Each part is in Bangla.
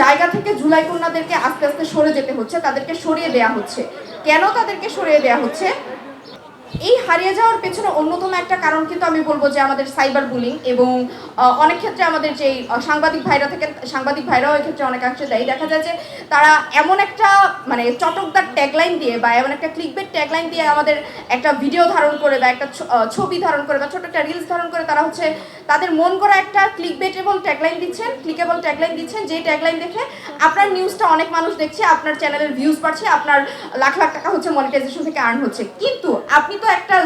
জায়গা থেকে জুলাই কন্যাদেরকে আস্তে আস্তে সরে যেতে হচ্ছে, তাদেরকে সরিয়ে দেয়া হচ্ছে। কেন তাদেরকে সরিয়ে দেয়া হচ্ছে? এই হারিয়ে যাওয়ার পেছনে অন্যতম একটা কারণ কিন্তু আমি বলবো যে আমাদের সাইবার বুলিং, এবং অনেক ক্ষেত্রে আমাদের যেই সাংবাদিক ভাইরাও এক্ষেত্রে অনেকাংশে দেয়। দেখা যায় যে তারা এমন একটা মানে চটকদার ট্যাগলাইন দিয়ে বা এমন একটা ক্লিকবেট ট্যাগলাইন দিয়ে আমাদের একটা ভিডিও ধারণ করে বা একটা ছবি ধারণ করে বা ছোট একটা রিলস ধারণ করে তারা হচ্ছে তাদের মন করা একটা ক্লিকবেটেবল ট্যাগলাইন দিচ্ছেন, ক্লিকেবল ট্যাগলাইন দিচ্ছেন, যেই ট্যাগলাইন দেখে আপনার নিউজটা অনেক মানুষ দেখছে, আপনার চ্যানেলের ভিউজ বাড়ছে, আপনার লাখ লাখ টাকা হচ্ছে মনিটাইজেশন থেকে আর্ন হচ্ছে। কিন্তু আপনি তো একটা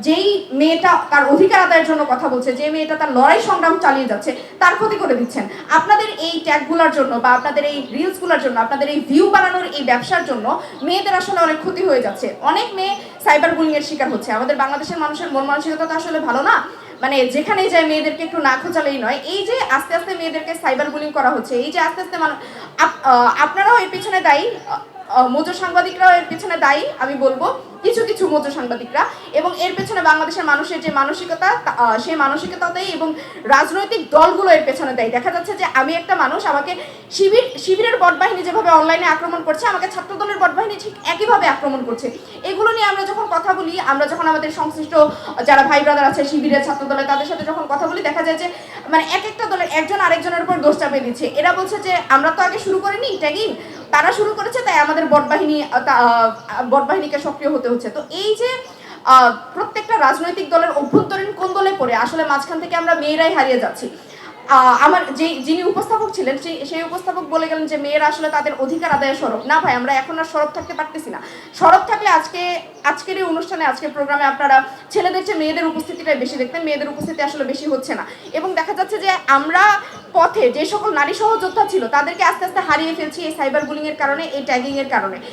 যেই মেয়েটা তার অধিকার আদায়ের জন্য কথা বলছে, যে মেয়েটা তার লড়াই সংগ্রাম চালিয়ে যাচ্ছে, তার ক্ষতি করে দিচ্ছেন আপনাদের এই ট্যাগগুলোর জন্য বা আপনাদের এই রিলসগুলোর জন্য, আপনাদের এই ভিউ বানানোর এই ব্যবসার জন্য মেয়েদের আসলে অনেক ক্ষতি হয়ে যাচ্ছে। অনেক মেয়ে সাইবার বুলিং এর শিকার হচ্ছে। আমাদের বাংলাদেশের মানুষের মন মানসিকতা তো আসলে ভালো না, মানে যেখানেই যায় মেয়েদেরকে একটু না খোঁচালেই নয়। এই যে আস্তে আস্তে মেয়েদেরকে সাইবার বুলিং করা হচ্ছে, এই যে আস্তে আস্তে আপনারাও এর পিছনে দায়ী, মজুর সাংবাদিকরাও এর পেছনে দায়ী আমি বলবো, কিছু কিছু মজুর সাংবাদিকরা, এবং এর পেছনে বাংলাদেশের মানুষের যে মানসিকতা সেই মানসিকতাতেই, এবং রাজনৈতিক দলগুলো এর পেছনে দেয়। দেখা যাচ্ছে যে আমি একটা মানুষ, আমাকে শিবিরের বটবাহিনী যেভাবে অনলাইনে আক্রমণ করছে, আমাকে ছাত্রদলের বটবাহিনী ঠিক একইভাবে আক্রমণ করছে। এগুলো নিয়ে আমরা যখন কথা বলি, আমরা যখন আমাদের সংশ্লিষ্ট যারা ভাই ব্রাদার আছে শিবিরের ছাত্রদলে, তাদের সাথে যখন কথা বলি, দেখা যায় যে মানে এক একটা দলের একজন আরেকজনের উপর দোষ চাপিয়ে দিচ্ছে। এরা বলছে যে আমরা তো আগে শুরু করিনি ট্যাগিং, তারা শুরু করেছে, তাই আমাদের বটবাহিনীকে সক্রিয় হতে হচ্ছে। তো এই যে প্রত্যেকটা রাজনৈতিক দলের অভ্যন্তরীণ কোন্দলে পড়ে আসলে মাঝখান থেকে আমরা মেয়েরাই হারিয়ে যাচ্ছি। আমার যিনি উপস্থাপক ছিলেন সেই উপস্থাপক বলে গেলেন যে মেয়েরা আসলে তাদের অধিকার আদায়ে সরব। না ভাই, আমরা এখন আর সরব থাকতে পারতেছি না। সরব থাকলে আজকের এই অনুষ্ঠানে, আজকের প্রোগ্রামে আপনারা ছেলেদের চেয়ে মেয়েদের উপস্থিতিটাই বেশি দেখতেন। মেয়েদের উপস্থিতি আসলে বেশি হচ্ছে না, এবং দেখা যাচ্ছে যে আমরা পথে যে সকল নারী সহযোদ্ধা ছিল তাদেরকে আস্তে আস্তে হারিয়ে ফেলছি এই সাইবার বুলিং এর কারণে, এই ট্যাগিং এর কারণে।